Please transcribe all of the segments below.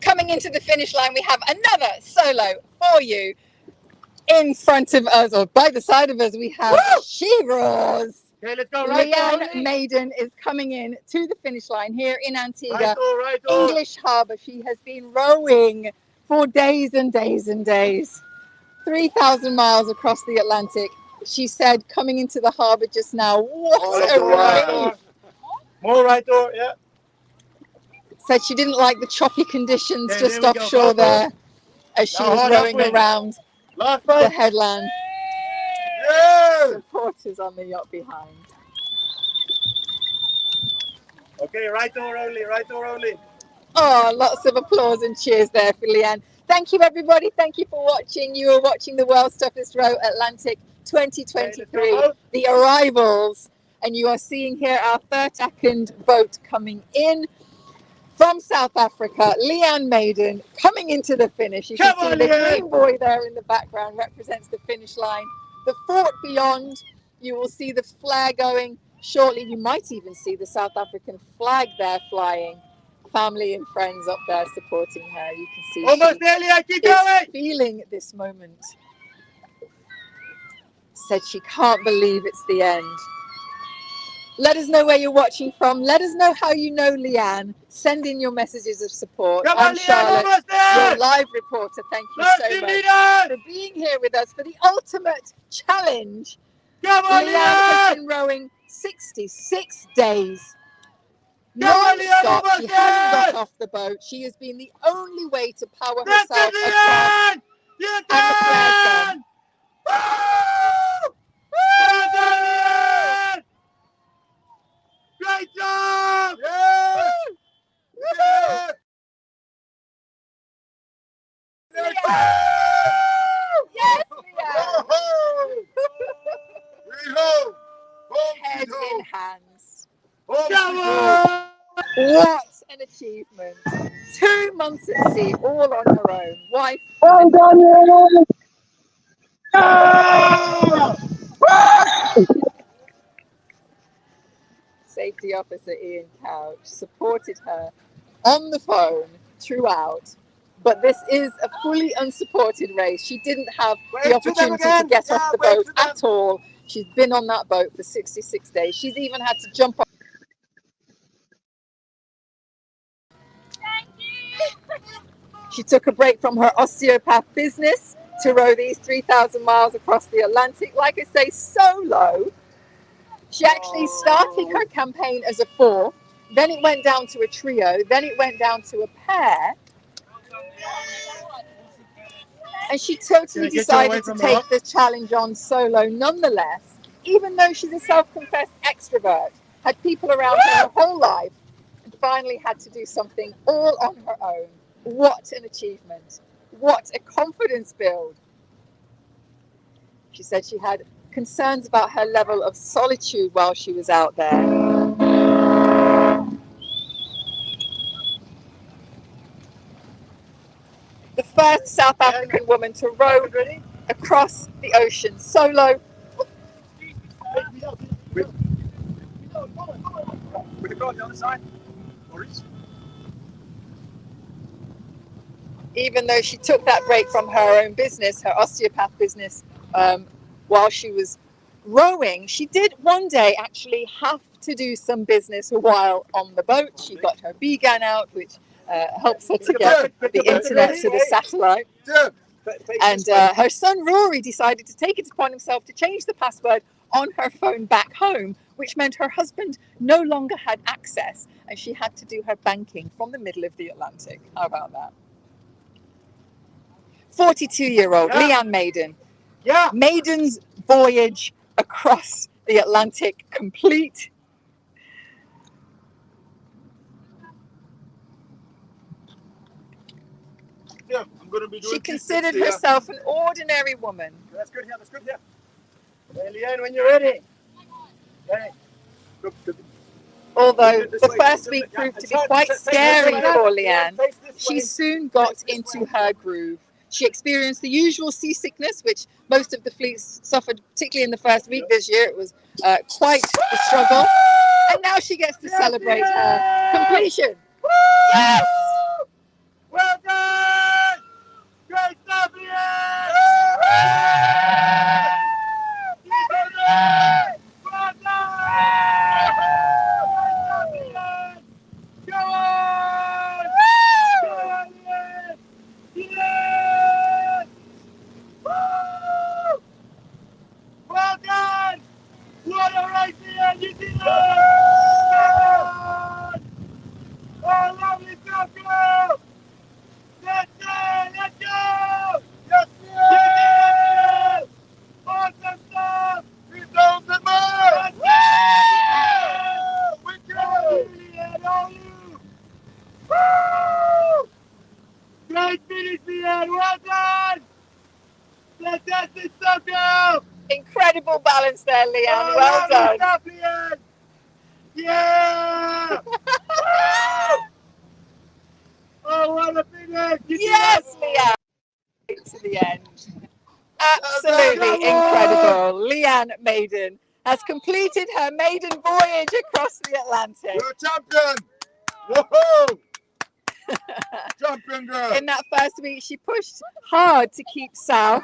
Coming into the finish line, we have another solo for you. In front of us, or by the side of us, we have rOARS. Okay, let's go. Right, Leanne Maiden is coming in to the finish line here in Antigua, right, English Harbour. She has been rowing for days and days and days, 3,000 miles across the Atlantic. She said, coming into the harbour just now, what a relief. More right door, yeah. Said she didn't like the choppy conditions Okay, just there we go. offshore Go, go. there as she Now was hard rowing upwind. around Last the fight. headland. Yeah. Supporters on the yacht behind. Okay, right door only, right door only. Oh, lots of applause and cheers there for Leanne. Thank you, everybody. Thank you for watching. You are watching the World's Toughest Row Atlantic 2023, the arrivals. And you are seeing here our 32nd boat coming in from South Africa. Leanne Maiden coming into the finish. You can see the green boy there in the background represents the finish line. The fort beyond, you will see the flag going shortly. You might even see the South African flag there flying. Family and friends up there supporting her. You can see almost nearly, I keep she is going. feeling this moment. Said she can't believe it's the end. Let us know where you're watching from. Let us know how you know Leanne. Send in your messages of support. Come I'm on, Leanne, Charlotte, almost there. your live reporter. Thank you so much for being here with us for the ultimate challenge. Come on, Leanne has Leanne. been rowing 66 days. Come on, Leanne, Non-stop. almost She there. hasn't got off the boat. She has been the only way to power That's herself it, across. Leanne. You And the flag's can. gone. Woo! Well done, Leanne. Great job. Yeah. Yeah. Yes, Leanne. Head in hands. Come on. What an achievement. 2 months at sea, all on her own. Wife. Well done, Leanne. Safety officer Ian Couch supported her on the phone throughout. But this is a fully unsupported race. She didn't have the opportunity to get off the boat at all. She's been on that boat for 66 days. She's even had to jump off. She took a break from her osteopath business to row these 3,000 miles across the Atlantic. Like I say, solo. She actually started her campaign as a 4, then it went down to a trio, then it went down to a pair. And she totally decided to take the challenge on solo nonetheless, even though she's a self-confessed extrovert, had people around her her whole life, and finally had to do something all on her own. What an achievement. What a confidence build. She said she had concerns about her level of solitude while she was out there. The first South African woman to row across the ocean solo. With the car on the other side. Even though she took that break from her own business, her osteopath business, while she was rowing, she did one day actually have to do some business while on the boat. She got her began out, which helps her to get the internet to the satellite. And her son Rory decided to take it upon himself to change the password on her phone back home, which meant her husband no longer had access and she had to do her banking from the middle of the Atlantic. How about that? 42-year-old Leanne Maiden. Yeah. Maiden's voyage across the Atlantic complete. Yeah, I'm going to be doing She considered herself an ordinary woman. That's good here, that's good here. Hey, Leanne, when you're ready. Hey. Although the first week proved to be quite scary for Leanne, she soon got into her groove. She experienced the usual seasickness, which most of the fleets suffered, particularly in the first week this year. It was quite a struggle. And now she gets to celebrate her completion. Yes! Well Fantastic stuff, girl! Incredible balance there, Leanne. Oh, Well lovely done. stuff, Leanne! Yeah! Oh, what a finish! Yes, Leanne. To the end. Absolutely incredible. Leanne Maiden has completed her maiden voyage across the Atlantic. You're a champion! Whoa! Champion girl! In that first week, she pushed hard to keep south.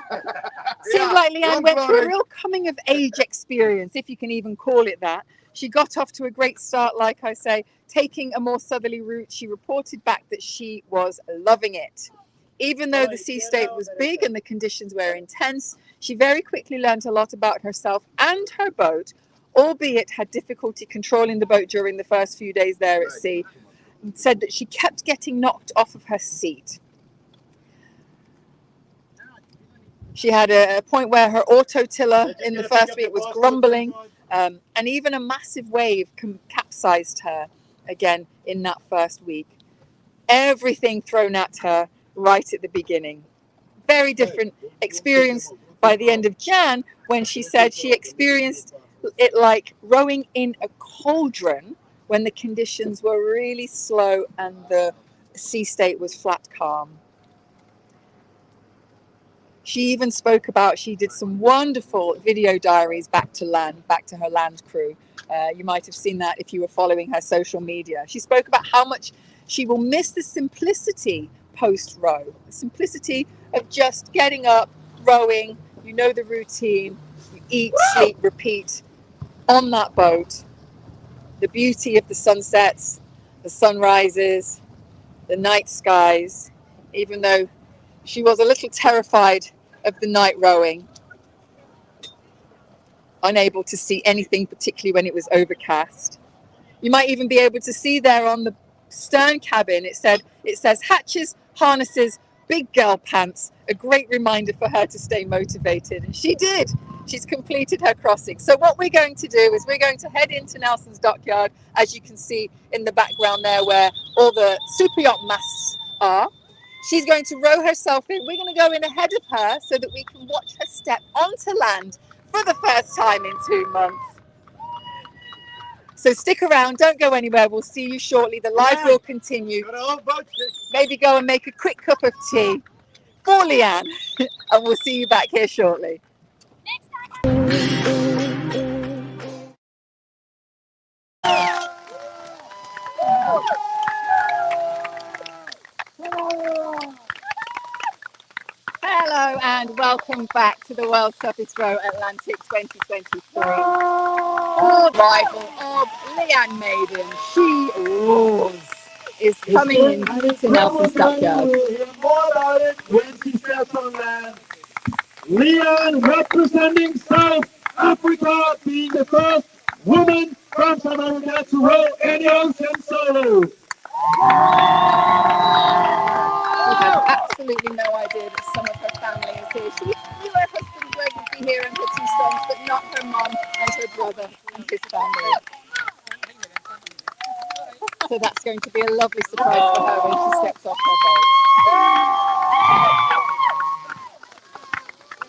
Seemed like Leanne went through a real coming of age experience, if you can even call it that. She got off to a great start, like I say, taking a more southerly route. She reported back that she was loving it. Even though the sea state was big and the conditions were intense, she very quickly learned a lot about herself and her boat, albeit had difficulty controlling the boat during the first few days there at sea. And said that she kept getting knocked off of her seat. She had a point where her auto tiller in the first week was grumbling, and even a massive wave capsized her again in that first week. Everything thrown at her right at the beginning. Very different experience by the end of Jan, when she said she experienced it like rowing in a cauldron when the conditions were really slow and the sea state was flat calm. She even spoke about, she did some wonderful video diaries back to land, back to her land crew. You might have seen that if you were following her social media. She spoke about how much she will miss the simplicity post-row. The simplicity of just getting up, rowing, you know the routine, you eat, sleep, repeat on that boat. The beauty of the sunsets, the sunrises, the night skies, even though she was a little terrified of the night rowing, unable to see anything, particularly when it was overcast. You might even be able to see there on the stern cabin, it says hatches, harnesses, big girl pants, a great reminder for her to stay motivated. And she did. She's completed her crossing. So what we're going to do is we're going to head into Nelson's Dockyard, as you can see in the background there where all the super yacht masts are. She's going to row herself in. We're going to go in ahead of her so that we can watch her step onto land for the first time in 2 months. So stick around, don't go anywhere. We'll see you shortly. The live will continue. Maybe go and make a quick cup of tea for Leanne, and we'll see you back here shortly. Hello and welcome back to the World's Toughest Row Atlantic 2023. Arrival of Leanne Maiden. She rOARS is coming into Nelson's Dockyard. We'll hear more about it when she steps on land. Leanne representing South Africa, being the first woman from South Africa to row any ocean solo. She has absolutely no idea that some of her family is here. She knew her husband Greg would be here and her 2 sons, but not her mum and her brother and his family. So that's going to be a lovely surprise for her when she steps off her boat.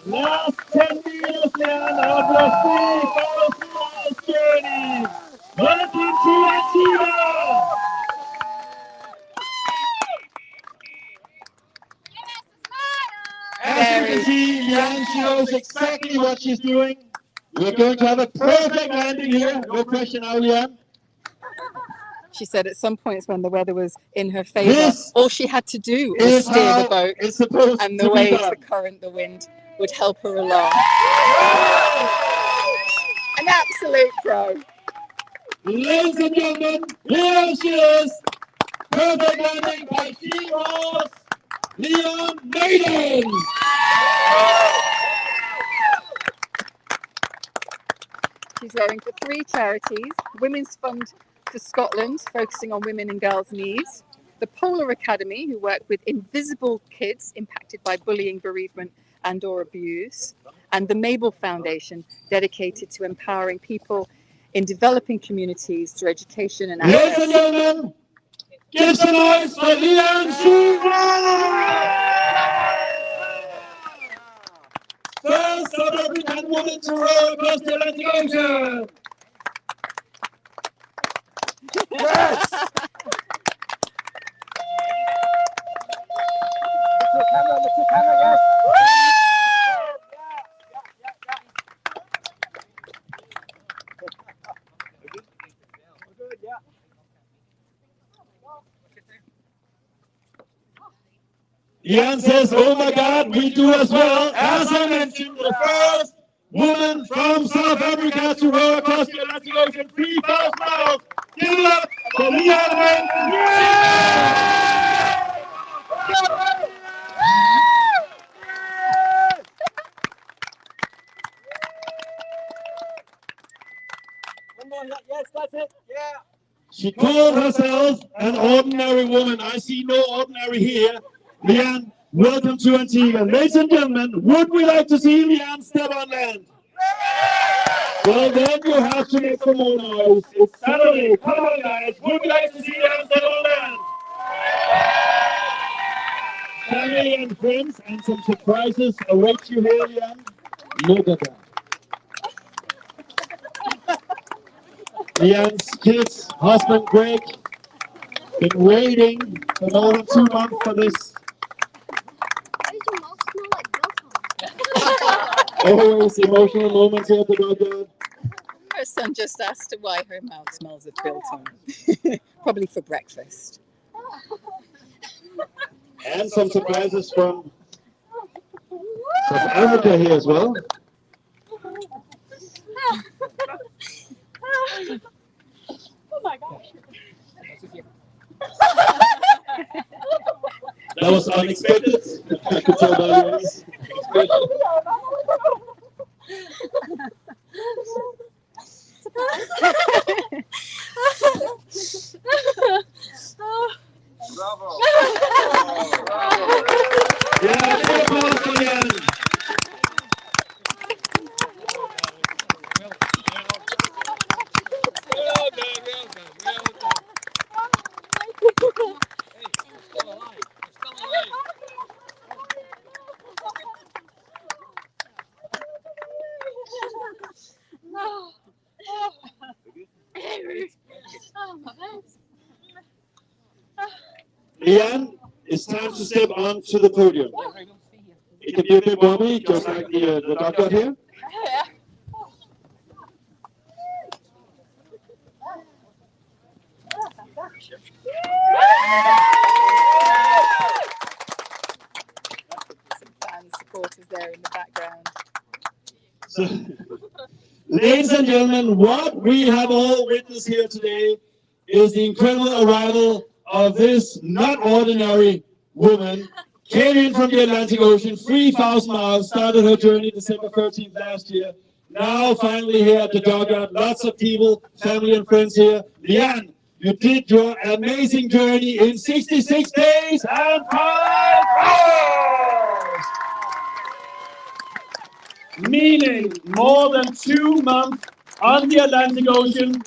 Last 10 years, Leanne, of your 3,000 miles journey. Welcome to Antigua. As you can see, Leanne, she knows exactly what she's doing. We're going to have a perfect landing here. No question now, Leanne. She said at some points when the weather was in her favour, all she had to do was steer the boat, and the waves, the current, the wind would help her along. An absolute pro. Ladies and gentlemen, here she is. Perfect landing by rOARS, Leanne Maiden. She's rowing for 3 charities: Women's Fund for Scotland, focusing on women and girls' needs; the Polar Academy, who work with invisible kids impacted by bullying, bereavement and or abuse; and the Mabel Foundation, dedicated to empowering people in developing communities through education and access. Ladies and gentlemen, give some noise for Leanne. African woman to row across the Atlantic Ocean. Yes! Mr. Camera, yes. Jan says, oh my God, we do as well. As I mentioned, the first woman from South Africa to row across the Atlantic Ocean 3,000 miles. Give it up for Leanne. Yes, that's it. Yeah. She called herself an ordinary woman. I see no ordinary here. Leanne, welcome to Antigua. Ladies and gentlemen, would we like to see Leanne step on land? Well, then you have to make some more noise. It's Saturday. Come on, guys. Would we like to see Leanne step on land? Family and friends and some surprises await you here, Leanne. Look at that. Leanne's kids, husband Greg, been waiting for more than 2 months for this. Always emotional moments here at the dockyard. Her son just asked her why her mouth smells of biltong. Probably for breakfast. And some surprises from South Africa here as well. Oh my gosh. That was unexpected. I could tell by the ways. Bravo. Yeah, big applause for Leanne. Leanne, it's time to step onto the podium. It can be a bit wobbly, just like the dockyard here. Some fan supporters there in the background. So, ladies and gentlemen, what we have all witnessed here today is the incredible arrival of this not ordinary woman. Came in from the Atlantic Ocean, 3,000 miles, started her journey December 13th last year. Now finally here at the dockyard, lots of people, family and friends here. Leanne, you did your amazing journey in 66 days and 5 hours! Meaning more than 2 months on the Atlantic Ocean,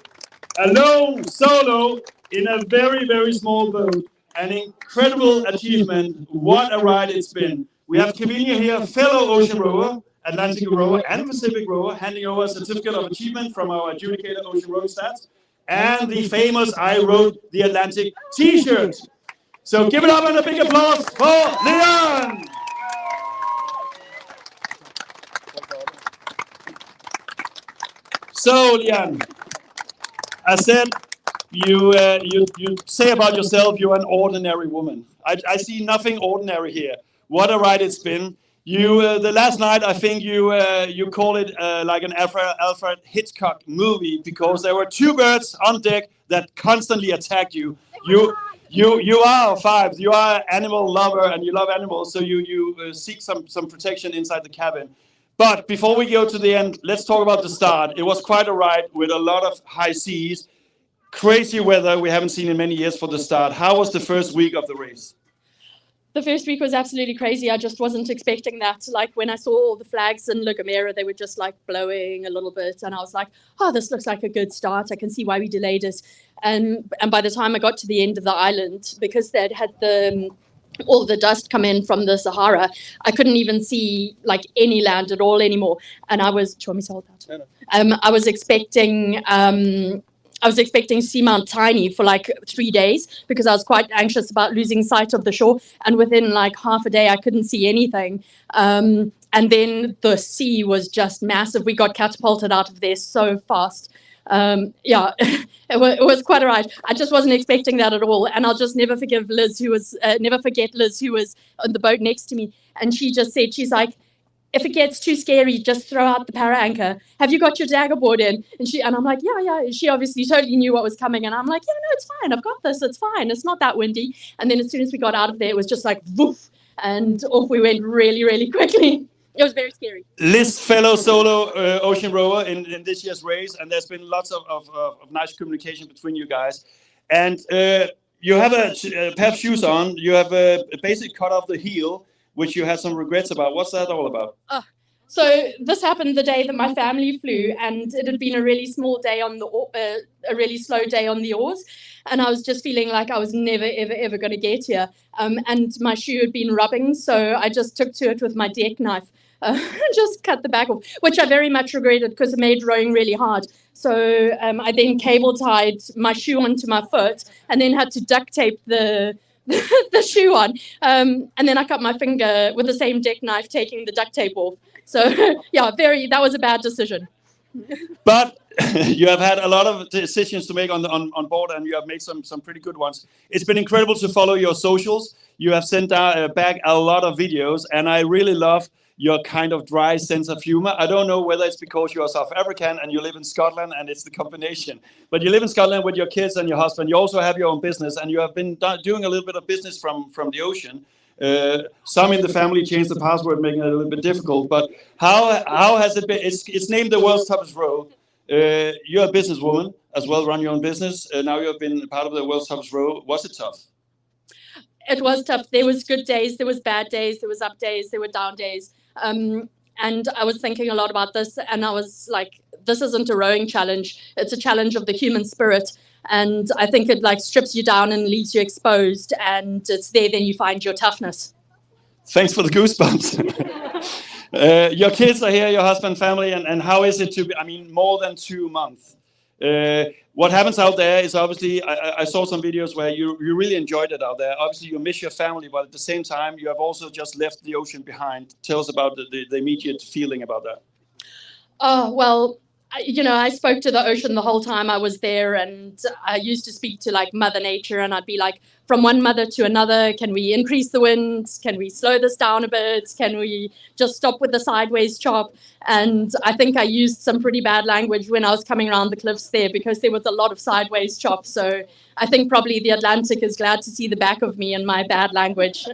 alone, solo, in a very, very small boat. An incredible achievement. What a ride it's been. We have Kavinia here, fellow ocean rower, Atlantic rower and Pacific rower, handing over a certificate of achievement from our adjudicator ocean rowing stats, and the famous I Rode the Atlantic t-shirt. So give it up and a big applause for Leanne! So, Leanne, I said, you say about yourself, you're an ordinary woman. I see nothing ordinary here. What a ride it's been. You, the last night, I think you call it like an Alfred Hitchcock movie, because there were 2 birds on deck that constantly attacked you. You are 5. You are an animal lover and you love animals, so you seek some protection inside the cabin. But before we go to the end, let's talk about the start. It was quite a ride with a lot of high seas. Crazy weather we haven't seen in many years for the start. How was the first week of the race? The first week was absolutely crazy. I just wasn't expecting that. Like when I saw all the flags in La Gomera, they were just like blowing a little bit. And I was like, oh, this looks like a good start. I can see why we delayed it. And by the time I got to the end of the island, because they'd had the all the dust come in from the Sahara, I couldn't even see like any land at all anymore. And I was, do you want me to hold that? I was expecting to see Mount Tiny for like 3 days because I was quite anxious about losing sight of the shore. And within like half a day, I couldn't see anything. And then the sea was just massive. We got catapulted out of there so fast. Yeah, it was quite a ride. I just wasn't expecting that at all. And I'll just never forget Liz, who was on the boat next to me. And she just said, she's like, if it gets too scary, just throw out the para anchor. Have you got your dagger board in? And I'm like, yeah. She obviously totally knew what was coming. And I'm like, yeah, no, it's fine. I've got this. It's fine. It's not that windy. And then as soon as we got out of there, it was just like, woof. And off we went really, really quickly. It was very scary. Liz, fellow solo ocean rower in this year's race, and there's been lots of nice communication between you guys. And you have a pair of shoes on. You have a basically cut off the heel, which you had some regrets about. What's that all about? So this happened the day that my family flew, and it had been a really small day on the a really slow day on the oars, and I was just feeling like I was never ever going to get here. And my shoe had been rubbing, so I just took to it with my deck knife. Just cut the back off, which I very much regretted because it made rowing really hard. So I then cable tied my shoe onto my foot, and then had to duct tape the shoe on. And then I cut my finger with the same deck knife, taking the duct tape off. So yeah, that was a bad decision. But you have had a lot of decisions to make on board, and you have made some pretty good ones. It's been incredible to follow your socials. You have sent back a lot of videos, and I really love your kind of dry sense of humor. I don't know whether it's because you are South African and you live in Scotland and it's the combination. But you live in Scotland with your kids and your husband. You also have your own business, and you have been doing a little bit of business from the ocean. Some in the family changed the password, making it a little bit difficult. But how has it been? It's named the world's toughest row. You're a businesswoman as well, run your own business. Now you have been part of the world's toughest row. Was it tough? It was tough. There was good days, there was bad days, there was up days, there were down days. And I was thinking a lot about this, and I was like, this isn't a rowing challenge. It's a challenge of the human spirit. And I think it like strips you down and leaves you exposed, and it's there then you find your toughness. Thanks for the goosebumps. Your kids are here, your husband, family, and how is it to be, more than 2 months? What happens out there is obviously, I saw some videos where you really enjoyed it out there. Obviously, you miss your family, but at the same time, you have also just left the ocean behind. Tell us about the immediate feeling about that. Oh, well, I spoke to the ocean the whole time I was there, and I used to speak to like Mother Nature, and I'd be like, from one mother to another, can we increase the wind? Can we slow this down a bit? Can we just stop with the sideways chop? And I think I used some pretty bad language when I was coming around the cliffs there, because there was a lot of sideways chop. So I think probably the Atlantic is glad to see the back of me and my bad language.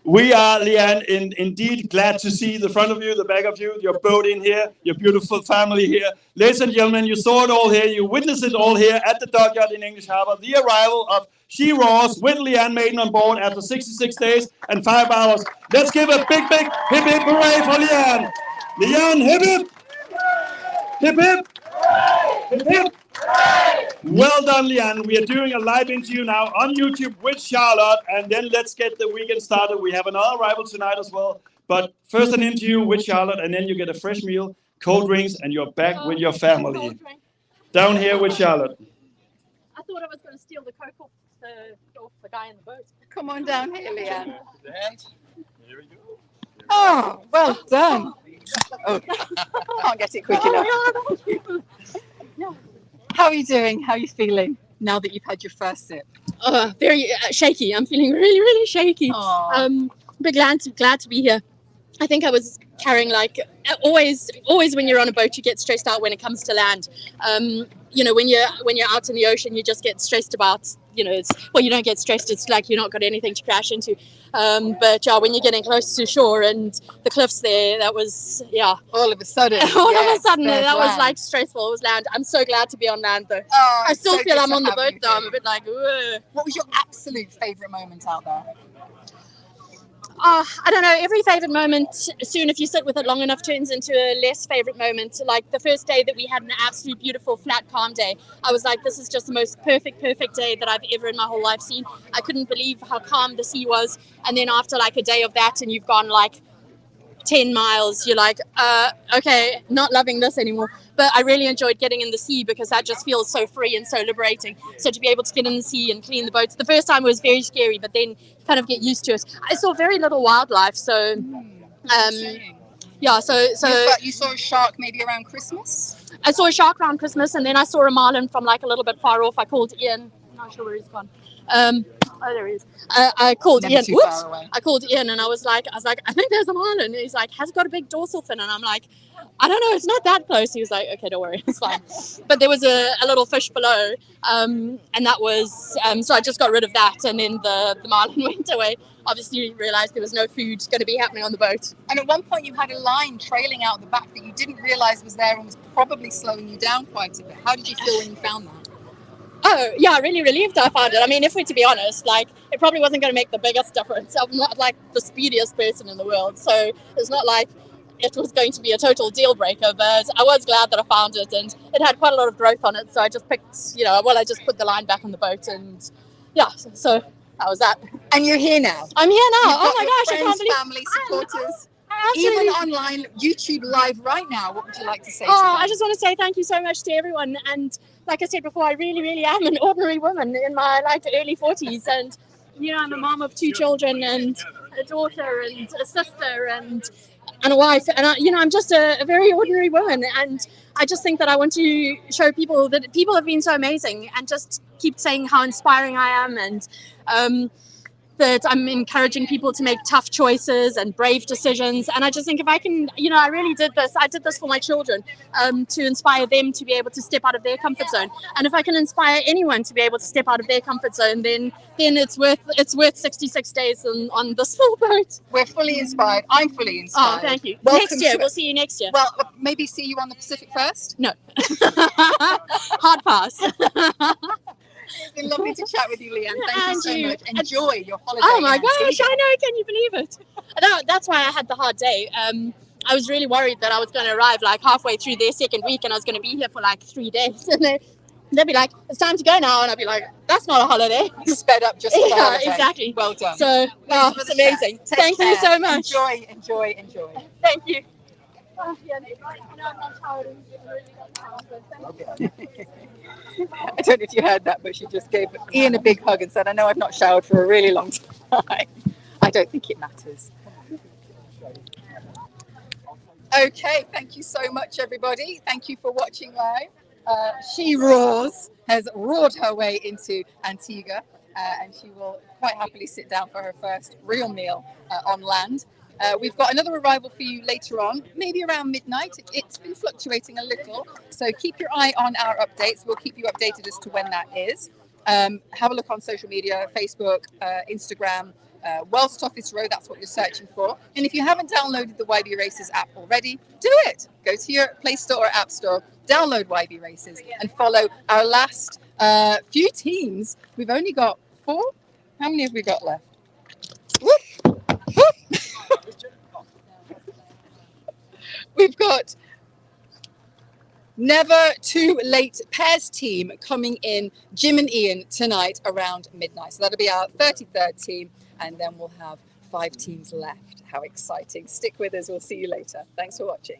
We are, Leanne, indeed glad to see the front of you, the back of you, your boat in here, your beautiful family here. Ladies and gentlemen, you saw it all here. You witnessed it all here at the dockyard in English Harbor. The arrival of rOARS with Leanne Maiden on board after 66 days and 5 hours. Let's give a big hip hip hooray for Leanne. Leanne, hip hip. Hip hip. Hip hip. Well done, Leanne. We are doing a live interview now on YouTube with Charlotte, and then let's get the weekend started. We have another arrival tonight as well, but first an interview with Charlotte, and then you get a fresh meal, cold drinks, and you're back with your family. Down here with Charlotte. I thought I was going to steal the Coke off the guy in the boat. Come on down here, Leanne. And here we go. Oh, well done. Oh, can't get it quick enough. Yeah. How are you doing? How are you feeling now that you've had your first sip? Very shaky. I'm feeling really, really shaky. But glad to be here. I think I was carrying always when you're on a boat, you get stressed out when it comes to land. When you're out in the ocean, you just get stressed about, you don't get stressed. It's like you're not got anything to crash into. But yeah, when you're getting close to shore and the cliffs there, that was, yeah. All of a sudden. That was like stressful. It was land. I'm so glad to be on land though. Oh, I still so feel good I'm to on the have boat you though. here. I'm a bit like, ugh. What was your absolute favourite moment out there? I don't know, every favorite moment soon, if you sit with it long enough, turns into a less favorite moment. Like the first day that we had an absolute beautiful flat calm day, I was like, this is just the most perfect day that I've ever in my whole life seen. I couldn't believe how calm the sea was. And then after like a day of that and you've gone like 10 miles, you're like, okay, not loving this anymore. But I really enjoyed getting in the sea because that just feels so free and so liberating. So to be able to get in the sea and clean the boats, the first time was very scary, but then you kind of get used to it. I saw very little wildlife, so yeah, so You saw a shark maybe around Christmas? I saw a shark around Christmas, and then I saw a marlin from like a little bit far off. I called Ian. I'm not sure where he's gone. Oh, there he is. I called Never Ian. too Whoops! far away. I called Ian, and I was like, I think there's a marlin. And he's like, has it got a big dorsal fin? And I'm like, I don't know, it's not that close. He was like, okay, don't worry, it's fine. But there was a little fish below, and that was so I just got rid of that, and then the marlin went away. Obviously, realized there was no food going to be happening on the boat. And at one point you had a line trailing out the back that you didn't realize was there and was probably slowing you down quite a bit. How did you feel when you found that? Oh, yeah, really relieved I found it. I mean, if we're to be honest, like, it probably wasn't going to make the biggest difference. I'm not, like, the speediest person in the world, so it's not like it was going to be a total deal breaker, but I was glad that I found it, and it had quite a lot of growth on it, so I just picked, I just put the line back on the boat, and, yeah, so that was that. And you're here now. I'm here now. You've Oh, got my your gosh, I friends, can't believe family, supporters. Absolutely. Even online, YouTube live right now. What would you like to say to Oh, them? I just want to say thank you so much to everyone. And like I said before, I really, really am an ordinary woman in my early 40s. And, I'm a mom of 2 children and a daughter and a sister and a wife. And, I'm just a very ordinary woman. And I just think that I want to show people that people have been so amazing and just keep saying how inspiring I am. And, that I'm encouraging people to make tough choices and brave decisions. And I just think if I can, I really did this. I did this for my children, to inspire them to be able to step out of their comfort zone. And if I can inspire anyone to be able to step out of their comfort zone, then it's worth 66 days on this small boat. We're fully inspired. I'm fully inspired. Oh, thank you. Welcome Next year. to- We'll see you next year. Well, maybe see you on the Pacific first. No. Hard pass. It's been lovely to chat with you, Leanne. Thank you so And you. much. Enjoy your holiday. Oh my in gosh, Antigua. I know, can you believe it? That's why I had the hard day. I was really worried that I was going to arrive like halfway through their second week and I was going to be here for like 3 days. And they'd be like, it's time to go now. And I'd be like, that's not a holiday. You sped up just for the Yeah, holiday. exactly. Well done. So, Thanks for it's the chat. amazing. Take Thank you care. so much. Enjoy. Thank you. Oh, yeah, I'm not showering. I don't know if you heard that, but she just gave Ian a big hug and said, I know I've not showered for a really long time. I don't think it matters. Okay, thank you so much, everybody. Thank you for watching live. She Roars has roared her way into Antigua, and she will quite happily sit down for her first real meal on land. We've got another arrival for you later on, maybe around midnight. It's been fluctuating a little, so keep your eye on our updates. We'll keep you updated as to when that is. Have a look on social media, Facebook, Instagram, Wells Office Row, that's what you're searching for. And if you haven't downloaded the YB Races app already, do it. Go to your Play Store or App Store, download YB Races, and follow our last few teams. We've only got 4. How many have we got left? Whoop. Whoop. We've got Never Too Late Pairs team coming in, Jim and Ian, tonight around midnight. So that'll be our 33rd team, and then we'll have 5 teams left. How exciting. Stick with us. We'll see you later. Thanks for watching.